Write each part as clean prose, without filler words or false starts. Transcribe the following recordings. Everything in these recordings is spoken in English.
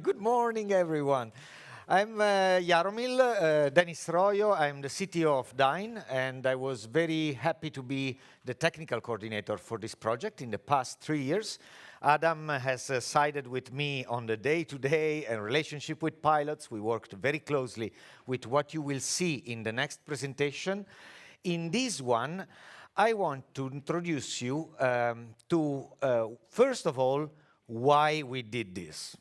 Good morning, everyone. I'm Jaromil Denis Royo. I'm the CTO of Dyn, and I was very happy to be the technical coordinator for this project in the past 3 years. Adam has sided with me on the day-to-day and relationship with pilots. We worked very closely with what you will see in the next presentation. In this one, I want to introduce you to, first of all, why we did this,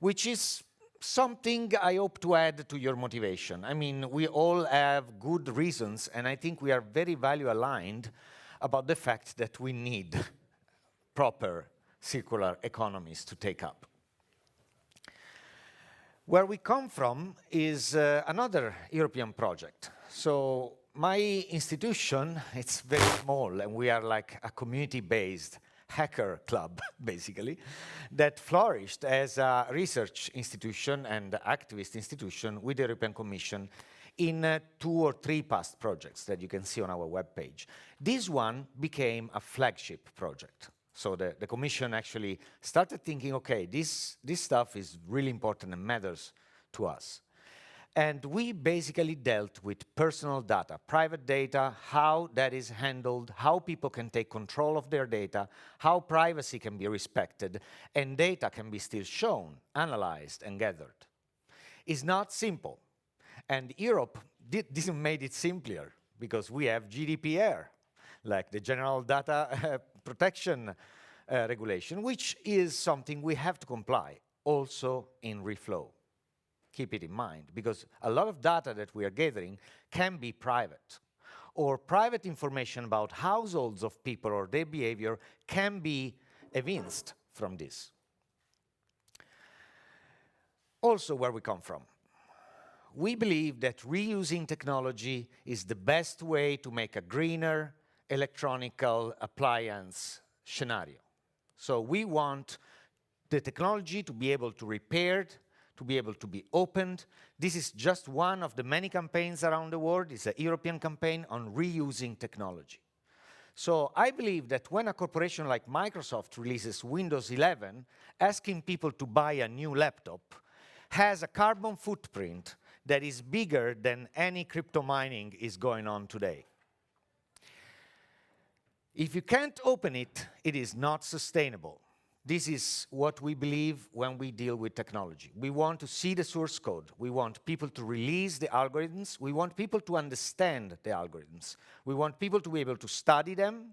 which is something I hope to add to your motivation. I mean, we all have good reasons, and I think we are very value-aligned about the fact that we need proper circular economies to take up. Where we come from is another European project. So my institution, it's very small, and we are like a community-based hacker club, basically, that flourished as a research institution and activist institution with the European Commission in 2 or 3 past projects that you can see on our webpage. This one became a flagship project. So the Commission actually started thinking, okay, this stuff is really important and matters to us. And we basically dealt with personal data, private data, how that is handled, how people can take control of their data, how privacy can be respected, and data can be still shown, analyzed, and gathered. It's not simple. And Europe didn't make it simpler, because we have GDPR, like the General Data Protection Regulation, which is something we have to comply, also in Reflow. Keep it in mind, because a lot of data that we are gathering can be private, or private information about households of people or their behavior can be evinced from this. Also, where we come from. We believe that reusing technology is the best way to make a greener electronical appliance scenario. So we want the technology to be able to repair, to be able to be opened. This is just one of the many campaigns around the world. It's a European campaign on reusing technology. So I believe that when a corporation like Microsoft releases Windows 11, asking people to buy a new laptop has a carbon footprint that is bigger than any crypto mining is going on today. If you can't open it, it is not sustainable. This is what we believe when we deal with technology. We want to see the source code. We want people to release the algorithms. We want people to understand the algorithms. We want people to be able to study them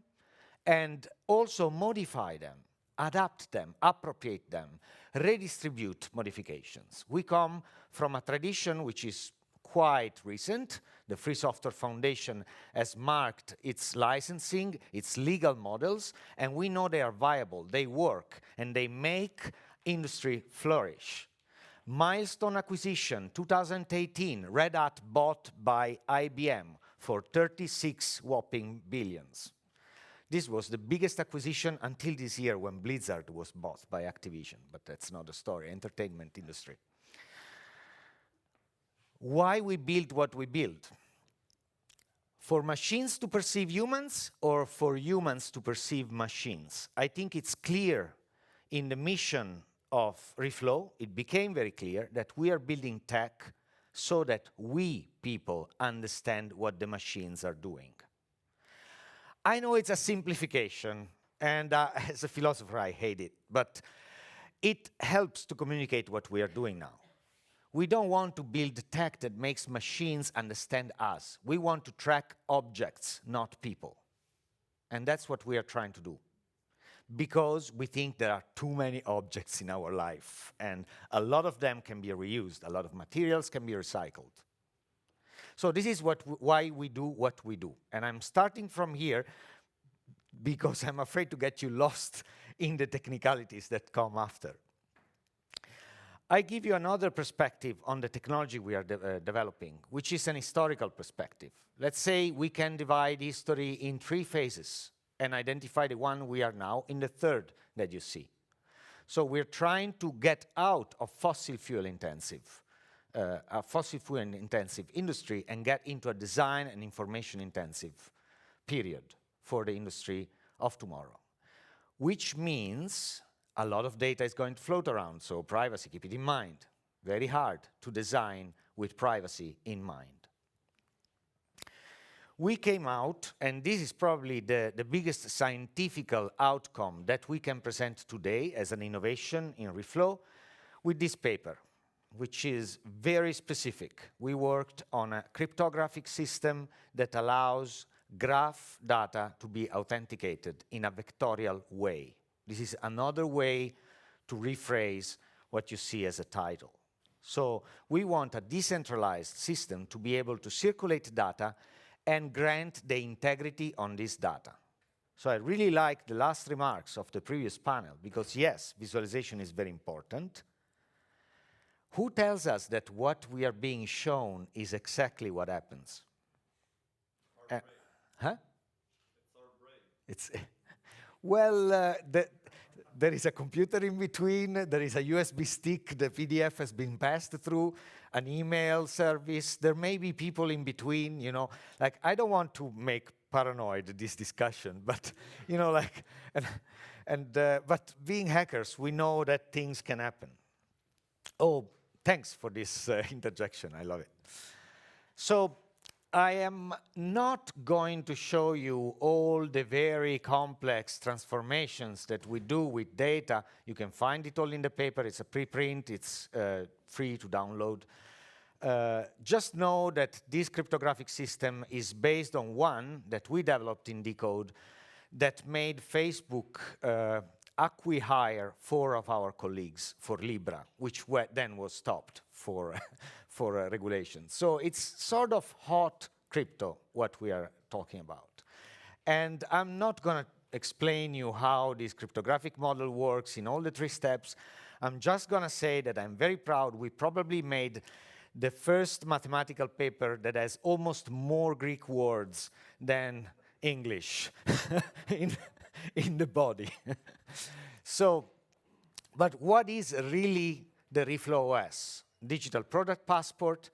and also modify them, adapt them, appropriate them, redistribute modifications. We come from a tradition which is quite recent. The Free Software Foundation has marked its licensing, its legal models, and we know they are viable, they work, and they make industry flourish. Milestone acquisition, 2018, Red Hat bought by IBM for 36 whopping billions. This was the biggest acquisition until this year when Blizzard was bought by Activision, but that's not the story, entertainment industry. Why we build what we build? For machines to perceive humans or for humans to perceive machines? I think it's clear in the mission of Reflow, it became very clear that we are building tech so that we, people, understand what the machines are doing. I know it's a simplification, and as a philosopher I hate it, but it helps to communicate what we are doing now. We don't want to build tech that makes machines understand us. We want to track objects, not people. And that's what we are trying to do. Because we think there are too many objects in our life, and a lot of them can be reused. A lot of materials can be recycled. So this is why we do what we do. And I'm starting from here because I'm afraid to get you lost in the technicalities that come after. I give you another perspective on the technology we are developing, which is an historical perspective. Let's say we can divide history in 3 phases and identify the one we are now in the 3rd that you see. So we're trying to get out of fossil fuel intensive industry and get into a design and information intensive period for the industry of tomorrow, which means A lot of data is going to float around, so privacy, keep it in mind. Very hard to design with privacy in mind. We came out, and this is probably the biggest scientific outcome that we can present today as an innovation in Reflow, with this paper, which is very specific. We worked on a cryptographic system that allows graph data to be authenticated in a vectorial way. This is another way to rephrase what you see as a title. So we want a decentralized system to be able to circulate data and grant the integrity on this data. So I really like the last remarks of the previous panel, because yes, visualization is very important. Who tells us that what we are being shown is exactly what happens? Our brain. Huh? It's our brain. It's well, there is a computer in between, there is a USB stick, the PDF has been passed through, an email service, there may be people in between, you know, like I don't want to make paranoid this discussion, but, you know, like, but being hackers, we know that things can happen. Oh, thanks for this interjection, I love it. So, I am not going to show you all the very complex transformations that we do with data. You can find it all in the paper. It's a preprint. It's free to download. Just know that this cryptographic system is based on one that we developed in Decode that made Facebook acqui-hire 4 of our colleagues for Libra, which then was stopped for regulation. So it's sort of hot crypto, what we are talking about. And I'm not going to explain you how this cryptographic model works in all the 3 steps. I'm just going to say that I'm very proud. We probably made the first mathematical paper that has almost more Greek words than English in the body. So, but what is really the Reflow OS? Digital Product Passport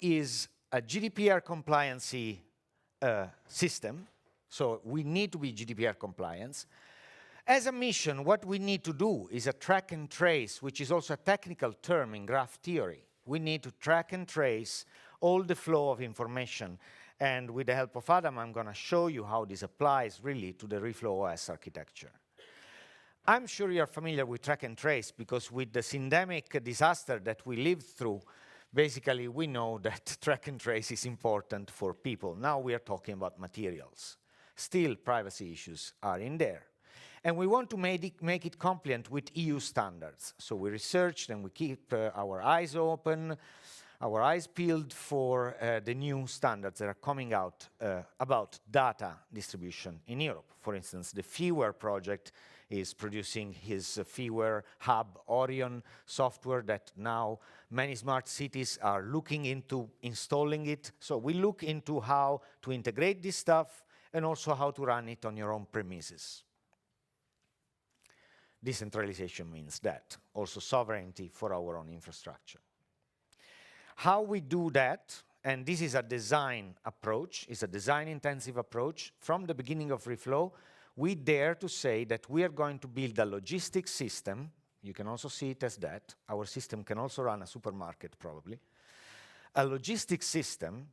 is a GDPR compliancy system, so we need to be GDPR compliant. As a mission, what we need to do is a track and trace, which is also a technical term in graph theory. We need to track and trace all the flow of information. And with the help of Adam, I'm going to show you how this applies really to the Reflow OS architecture. I'm sure you're familiar with track and trace, because with the syndemic disaster that we lived through, basically we know that track and trace is important for people. Now we are talking about materials. Still, privacy issues are in there. And we want to make it compliant with EU standards. So we researched and we keep our eyes open, our eyes peeled for the new standards that are coming out about data distribution in Europe. For instance, the Feeware project is producing his Feeware Hub Orion software that now many smart cities are looking into installing it. So we look into how to integrate this stuff and also how to run it on your own premises. Decentralization means that, also sovereignty for our own infrastructure. How we do that, and this is a design approach, is a design-intensive approach. From the beginning of Reflow, we dare to say that we are going to build a logistics system. You can also see it as that. Our system can also run a supermarket, probably. A logistics system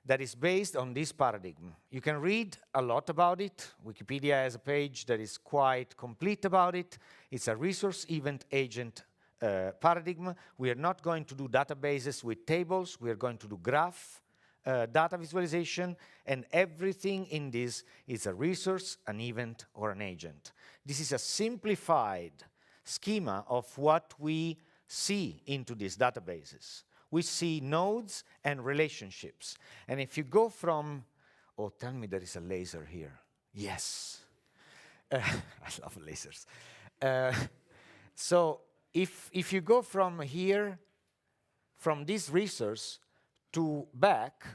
that is based on this paradigm. You can read a lot about it. Wikipedia has a page that is quite complete about it. It's a resource event agent paradigm. We are not going to do databases with tables. We are going to do graph data visualization, and everything in this is a resource, an event, or an agent. This is a simplified schema of what we see into these databases. We see nodes and relationships. And if you go from, oh, tell me there is a laser here. Yes. I love lasers. So if you go from here, from this resource to back,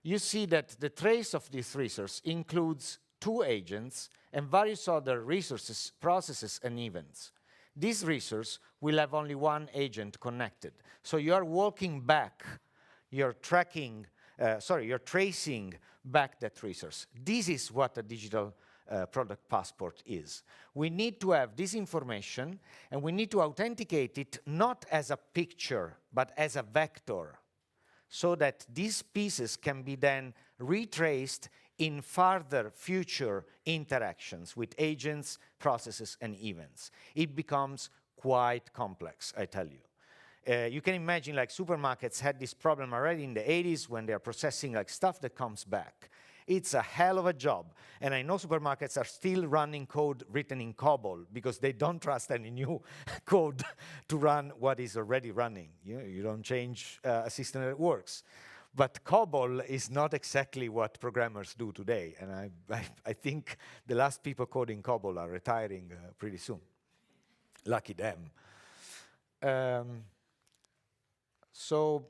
you see that the trace of this resource includes 2 agents and various other resources, processes, and events. This resource will have only 1 agent connected. So you are walking back, you're tracing back that resource. This is what a digital product passport is. We need to have this information, and we need to authenticate it not as a picture, but as a vector, so that these pieces can be then retraced in further future interactions with agents, processes, and events. It becomes quite complex, I tell you. You can imagine like supermarkets had this problem already in the 80s when they're processing like stuff that comes back. It's a hell of a job. And I know supermarkets are still running code written in COBOL because they don't trust any new code to run what is already running. You don't change a system that works. But COBOL is not exactly what programmers do today. And I think the last people coding COBOL are retiring pretty soon. Lucky them. So,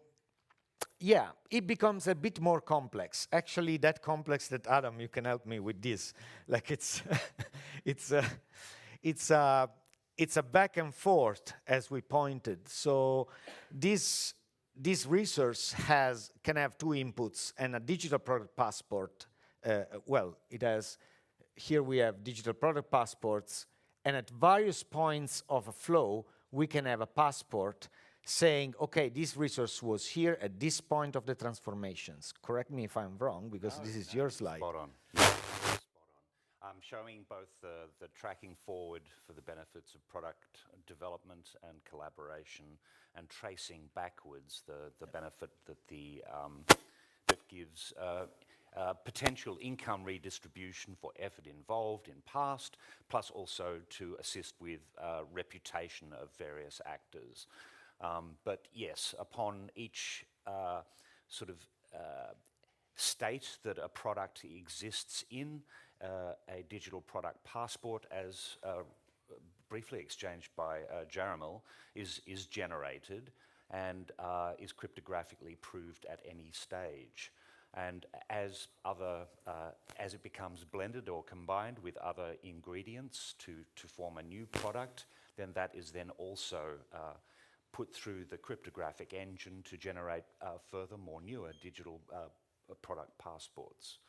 yeah, it becomes a bit more complex. Actually, that complex that Adam, you can help me with this. Like it's, it's a back and forth, as we pointed. So this resource can have two inputs and a digital product passport. Well, it has, here we have digital product passports, and at various points of a flow, we can have a passport saying, okay, this resource was here at this point of the transformations. Correct me if I'm wrong, because this is your slide. Spot on. Yeah, spot on. Showing both the tracking forward for the benefits of product development and collaboration, and tracing backwards the benefit that that gives potential income redistribution for effort involved in past, plus also to assist with reputation of various actors. But yes, upon each sort of state that a product exists in, a digital product passport, as briefly exchanged by Jaramil, is generated and is cryptographically proved at any stage. And as it becomes blended or combined with other ingredients to form a new product, then that is then also put through the cryptographic engine to generate furthermore newer digital product passports.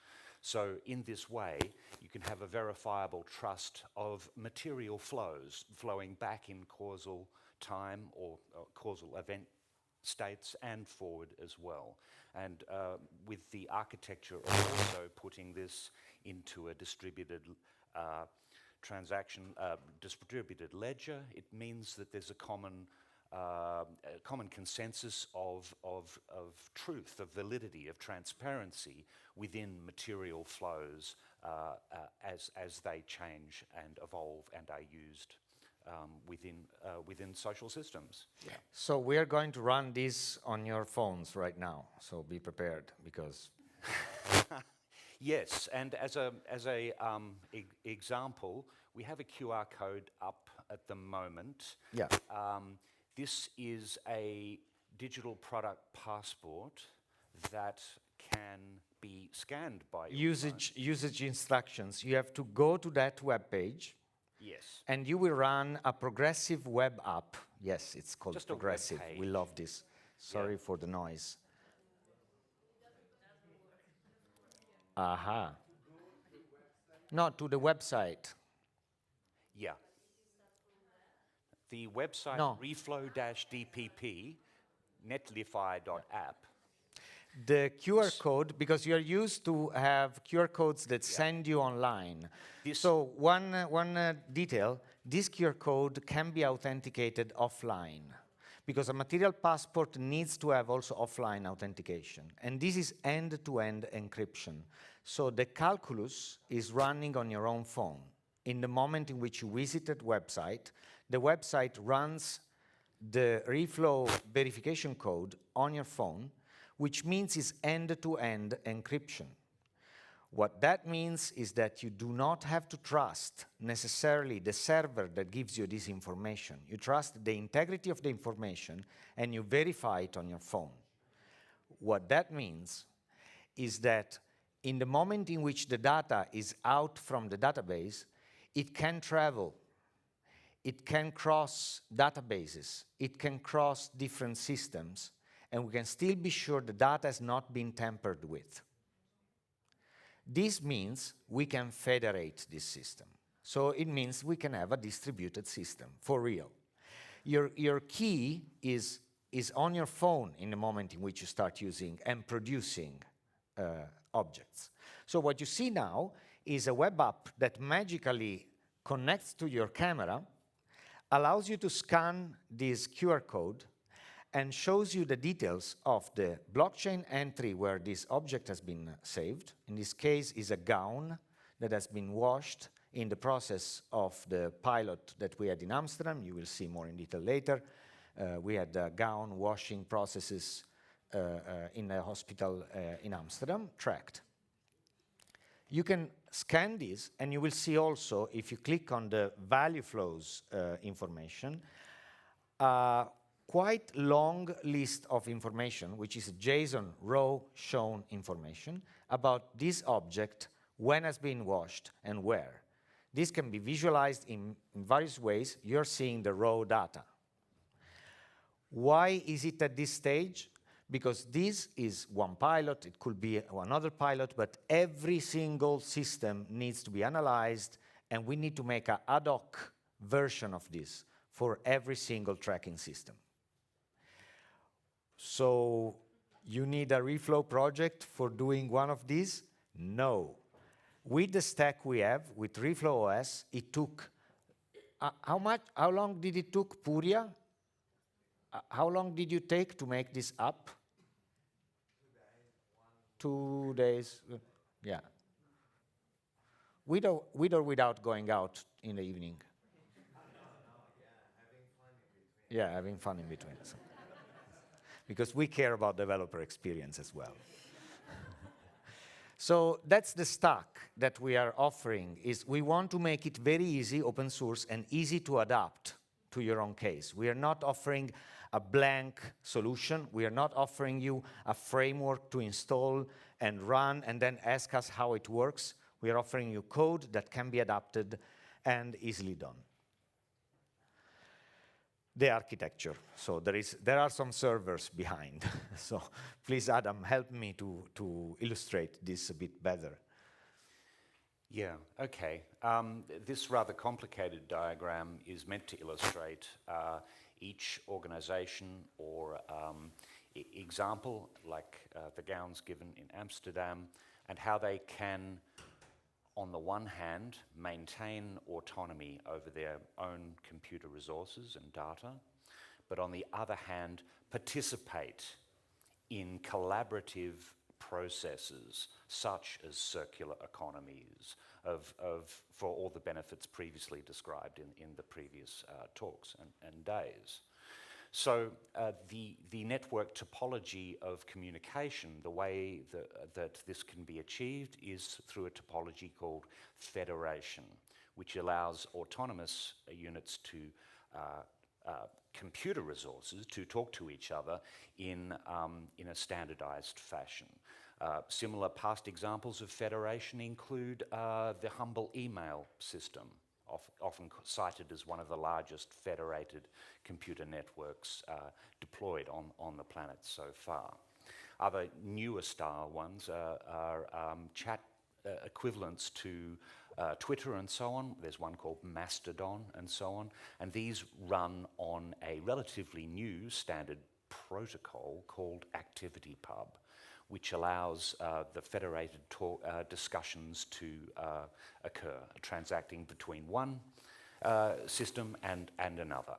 So in this way, you can have a verifiable trust of material flows flowing back in causal time or causal event states and forward as well. And with the architecture of also putting this into a distributed distributed ledger, it means that there's a common consensus of truth, of validity, of transparency within material flows as they change and evolve and are used within social systems. Yeah. So we are going to run this on your phones right now. So be prepared, because yes, and as a example, we have a QR code up at the moment. yeah. This is a digital product passport that can be scanned by your phone. Usage instructions. You have to go to that web page. Yes. And you will run a progressive web app. Yes, it's called Just a web progressive. We page. love this. Sorry for the noise. Aha. No, to the website. Yeah. The website No. reflow-dpp, netlify.app. The QR code, because you're used to have QR codes that send you online. So one detail, this QR code can be authenticated offline, because a material passport needs to have also offline authentication. And this is end-to-end encryption. So the calculus is running on your own phone. In the moment in which you visit that website, the website runs the Reflow verification code on your phone, which means it's end-to-end encryption. What that means is that you do not have to trust necessarily the server that gives you this information. You trust the integrity of the information, and you verify it on your phone. What that means is that in the moment in which the data is out from the database, it can travel. It can cross databases. It can cross different systems. And we can still be sure the data has not been tampered with. This means we can federate this system. So it means we can have a distributed system, for real. Your key is on your phone in the moment in which you start using and producing objects. So what you see now is a web app that magically connects to your camera, allows you to scan this QR code, and shows you the details of the blockchain entry where this object has been saved. In this case, is a gown that has been washed in the process of the pilot that we had in Amsterdam. You will see more in detail later. We had gown washing processes in a hospital in Amsterdam, tracked. You can scan this, and you will see also, if you click on the value flows information, quite long list of information, which is JSON row shown information about this object, when has been washed and where. This can be visualized in various ways. You're seeing the raw data. Why is it at this stage? Because this is one pilot, it could be another pilot, but every single system needs to be analyzed, and we need to make an ad hoc version of this for every single tracking system. So you need a Reflow project for doing one of these? No. With the stack we have, with Reflow OS, it took, how long did it took, Puria? How long did you take to make this app? 2 days, yeah. With or without going out in the evening? Yeah, having fun in between. So. Because we care about developer experience as well. So that's the stack that we are offering, is we want to make it very easy, open source, and easy to adapt to your own case. We are not offering a blank solution. We are not offering you a framework to install and run and then ask us how it works. We are offering you code that can be adapted and easily done. The architecture. So there are some servers behind. So please, Adam, help me to illustrate this a bit better. Yeah, okay. This rather complicated diagram is meant to illustrate each organization or example, like the gowns given in Amsterdam, and how they can, on the one hand, maintain autonomy over their own computer resources and data, but on the other hand, participate in collaborative processes such as circular economies for all the benefits previously described in the previous talks and days. So the network topology of communication, the way that this can be achieved is through a topology called federation, which allows autonomous units to computer resources to talk to each other in a standardized fashion. Similar past examples of federation include the humble email system, often cited as one of the largest federated computer networks deployed on the planet so far. Other newer style ones are chat equivalents to Twitter and so on. There's one called Mastodon and so on. And these run on a relatively new standard protocol called ActivityPub, which allows the federated discussions to occur, transacting between one system and another.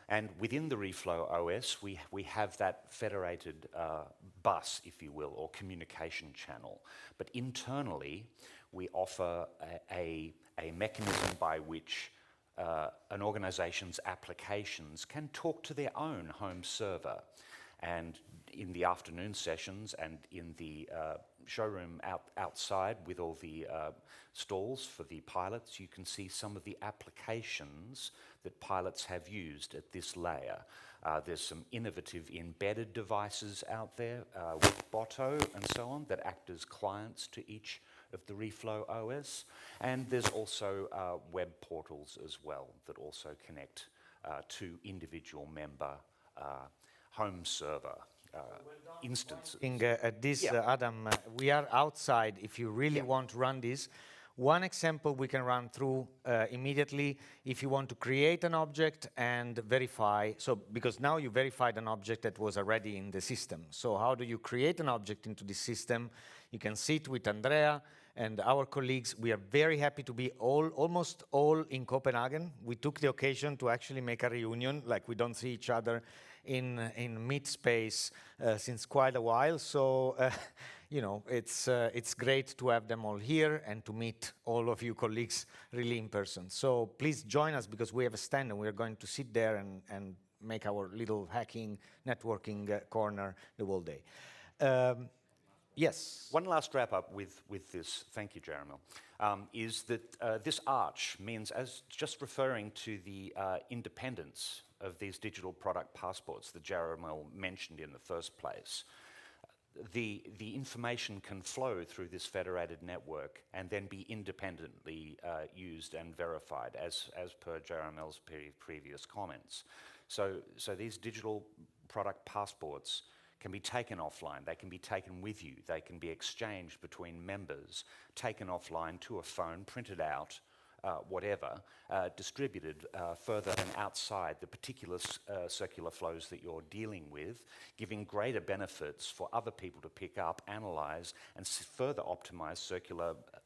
And within the Reflow OS, we have that federated bus, if you will, or communication channel. But internally, we offer a mechanism by which an organization's applications can talk to their own home server. And in the afternoon sessions and in the showroom outside with all the stalls for the pilots, you can see some of the applications that pilots have used at this layer. There's some innovative embedded devices out there with Botto and so on that act as clients to each of the Reflow OS. And there's also web portals as well that also connect to individual member home server instances. At this, Yeah. Adam, we are outside. If you really want to run this, one example we can run through immediately, if you want to create an object and verify, so because now you verified an object that was already in the system. So how do you create an object into the system? You can sit with Andrea and our colleagues. We are very happy to be almost all in Copenhagen. We took the occasion to actually make a reunion, like we don't see each other in mid space since quite a while. So you know, it's great to have them all here and to meet all of you colleagues really in person. So please join us, because we have a stand and we're going to sit there and make our little hacking, networking corner the whole day. Yes. One last wrap up with this, thank you, Jeremy, is that this arch means, as just referring to the independence of these digital product passports that Jeremy mentioned in the first place, the information can flow through this federated network and then be independently used and verified as per Jeremy's previous comments. So these digital product passports can be taken offline, they can be taken with you, they can be exchanged between members, taken offline to a phone, printed out, whatever, distributed further and outside the particular circular flows that you're dealing with, giving greater benefits for other people to pick up, analyze, and further optimize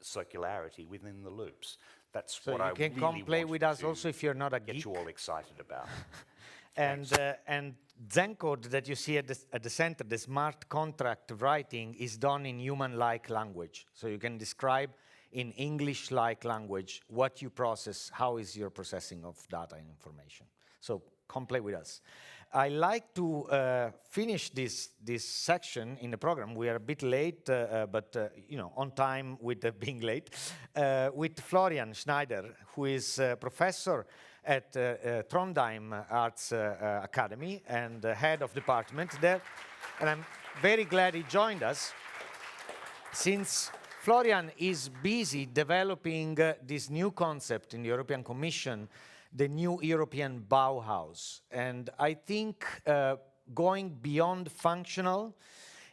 circularity within the loops. That's So what you I can really come play with us also if you're not a get geek. you all excited about. And Zencode that you see at the center, the smart contract writing, is done in human-like language. So you can describe in English-like language what you process, how is your processing of data and information. So come play with us. I like to finish this section in the program. We are a bit late, but you know, on time with being late, with Florian Schneider, who is a professor at Trondheim Arts Academy and head of department there. And I'm very glad he joined us, since Florian is busy developing this new concept in the European Commission, the new European Bauhaus. And I think going beyond functional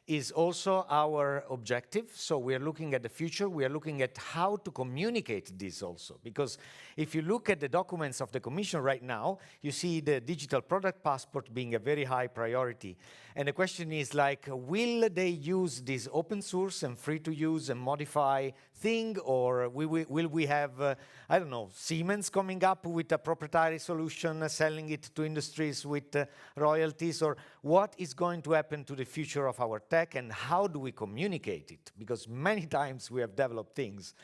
is also our objective. So we are looking at the future. We are looking at how to communicate this also. Because if you look at the documents of the Commission right now, you see the digital product passport being a very high priority. And the question is like, will they use this open source and free to use and modify thing? Or will we have, I don't know, Siemens coming up with a proprietary solution, selling it to industries with royalties? Or what is going to happen to the future of our tech, and how do we communicate it? Because many times we have developed things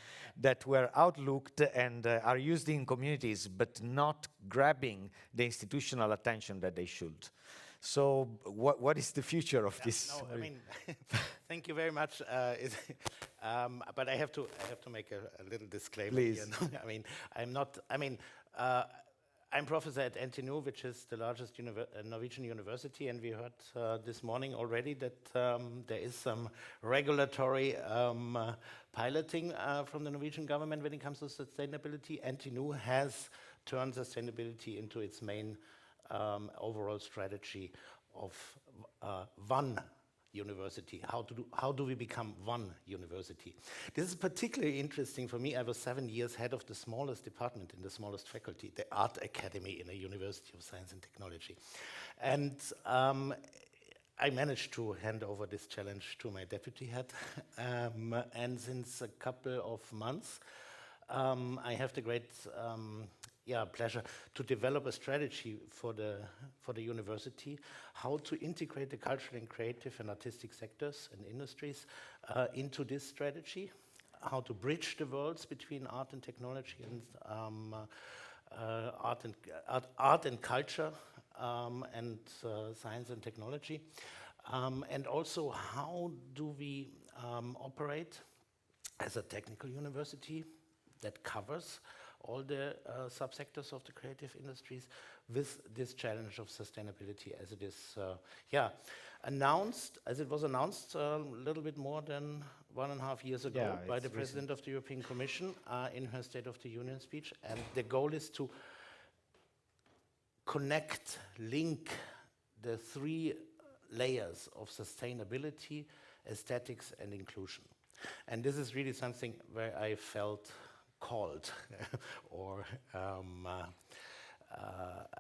that were outlooked and are used in communities, but not grabbing the institutional attention that they should. So what is the future of this? No, I mean, thank you very much. But I have to make a little disclaimer. Please. Here. I mean, I'm professor at NTNU, which is the largest Norwegian university, and we heard this morning already that there is some regulatory piloting from the Norwegian government when it comes to sustainability. NTNU has turned sustainability into its main overall strategy of one university. How do we become one university? This is particularly interesting for me. I was 7 years head of the smallest department in the smallest faculty, the Art Academy in a University of Science and Technology. And I managed to hand over this challenge to my deputy head. And since a couple of months, I have the great pleasure to develop a strategy for the university, how to integrate the cultural and creative and artistic sectors and industries into this strategy, how to bridge the worlds between art and technology and art and culture and science and technology, and also how do we operate as a technical university that covers all the subsectors of the creative industries with this challenge of sustainability as it is announced, as it was announced a little bit more than 1.5 years ago by the President of the European Commission in her State of the Union speech. And the goal is to link the three layers of sustainability, aesthetics, and inclusion. And this is really something where I felt called, or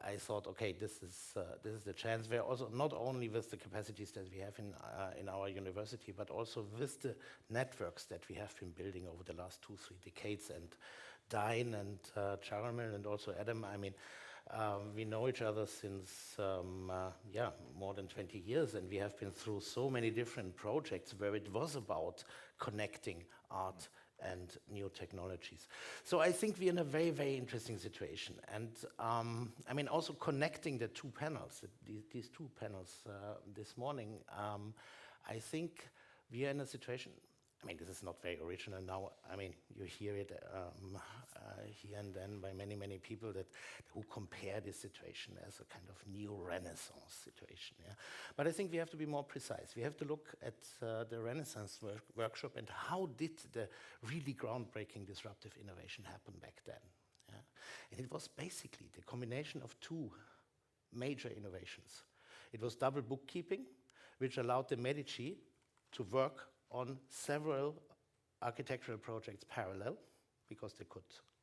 I thought, okay, this is the chance. Where also not only with the capacities that we have in our university, but also with the networks that we have been building over the last 2-3 decades. And Dine and Charamel and also Adam, I mean, we know each other since more than 20 years, and we have been through so many different projects where it was about connecting art and new technologies. So I think we're in a very, very interesting situation. And I mean, also connecting the two panels, these two panels this morning, I think we are in a situation, I mean, this is not very original now. I mean, you hear it here and then by many, many people who compare this situation as a kind of new Renaissance situation. Yeah? But I think we have to be more precise. We have to look at the Renaissance workshop and how did the really groundbreaking disruptive innovation happen back then. Yeah? And it was basically the combination of two major innovations. It was double bookkeeping, which allowed the Medici to work on several architectural projects parallel, because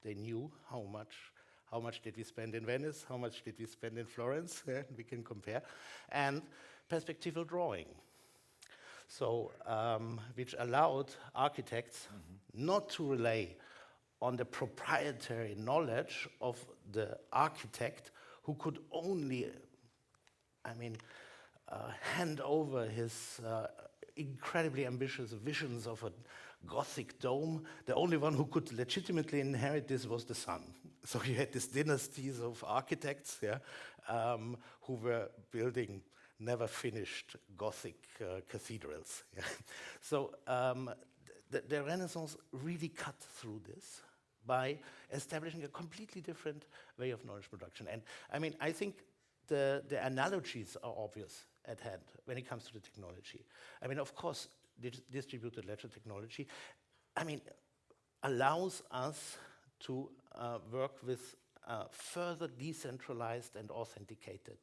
they knew how much did we spend in Venice, how much did we spend in Florence, we can compare, and perspectival drawing. So, which allowed architects not to rely on the proprietary knowledge of the architect, who could only, I mean, hand over his incredibly ambitious visions of a Gothic dome. The only one who could legitimately inherit this was the son. So you had these dynasties of architects, who were building never finished Gothic cathedrals. Yeah. So the Renaissance really cut through this by establishing a completely different way of knowledge production. And I mean, I think the analogies are obvious at hand when it comes to the technology. I mean, of course, distributed ledger technology, I mean, allows us to work with further decentralized and authenticated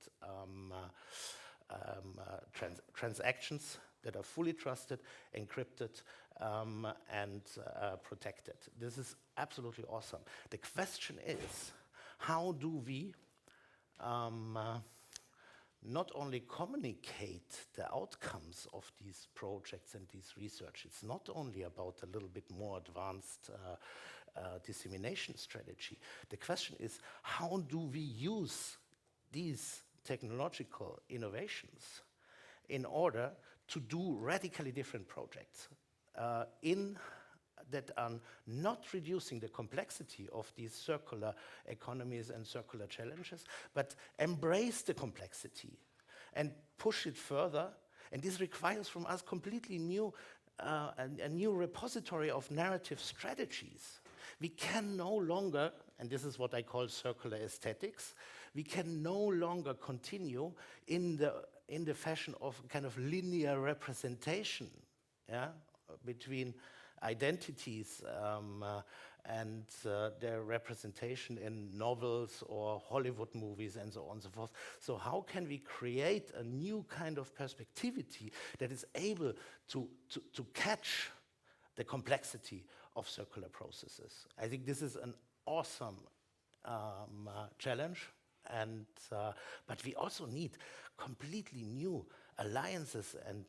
transactions that are fully trusted, encrypted, and protected. This is absolutely awesome. The question is, how do we not only communicate the outcomes of these projects and these research? It's not only about a little bit more advanced dissemination strategy. The question is, how do we use these technological innovations in order to do radically different projects that are not reducing the complexity of these circular economies and circular challenges, but embrace the complexity and push it further. And this requires from us completely new, a new repository of narrative strategies. We can no longer, and this is what I call circular aesthetics, we can no longer continue in the fashion of kind of linear representation, between identities and their representation in novels or Hollywood movies and so on and so forth. So how can we create a new kind of perspectivity that is able to catch the complexity of circular processes? I think this is an awesome challenge, and but we also need completely new alliances and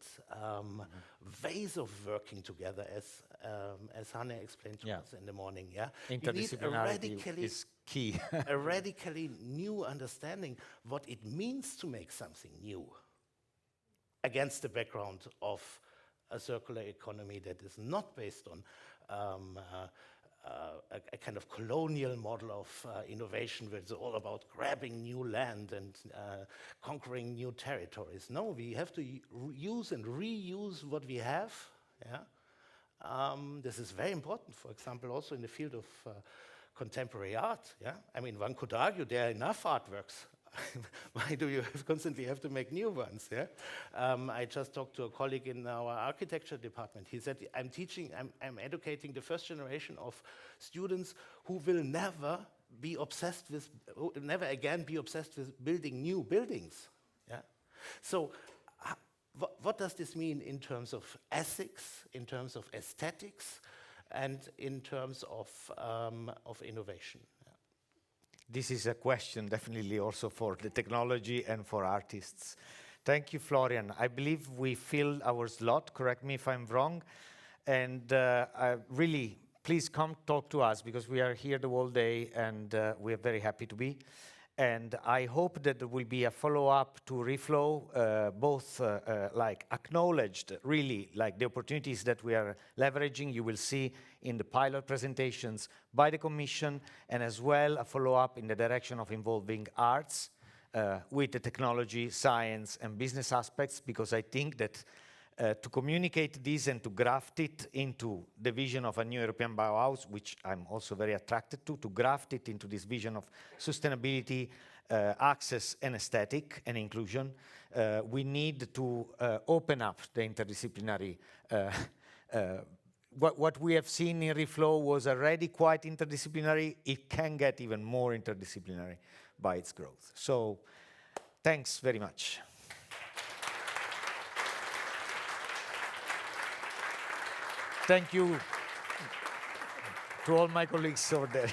ways of working together, as Hanne explained to us in the morning. Yeah, Interdisciplinarity is key. A radically new understanding what it means to make something new, against the background of a circular economy that is not based on a kind of colonial model of innovation, where it's all about grabbing new land and conquering new territories. No, we have to use and reuse what we have. Yeah, this is very important. For example, also in the field of contemporary art. Yeah, I mean, one could argue there are enough artworks. Why do you constantly have to make new ones? Yeah, I just talked to a colleague in our architecture department. He said, I'm educating the first generation of students who will never again be obsessed with building new buildings. Yeah, so what does this mean in terms of ethics, in terms of aesthetics, and in terms of innovation? This is a question definitely also for the technology and for artists. Thank you, Florian. I believe we filled our slot, correct me if I'm wrong, and really, please come talk to us because we are here the whole day and we are very happy to be. And I hope that there will be a follow-up to Reflow, both like acknowledged, really, like the opportunities that we are leveraging, you will see in the pilot presentations by the Commission, and as well a follow-up in the direction of involving arts with the technology, science, and business aspects, because I think that to communicate this and to graft it into the vision of a new European Bauhaus, which I'm also very attracted to graft it into this vision of sustainability, access and aesthetic and inclusion, we need to open up the interdisciplinary. What we have seen in Reflow was already quite interdisciplinary. It can get even more interdisciplinary by its growth. So thanks very much. Thank you to all my colleagues over there.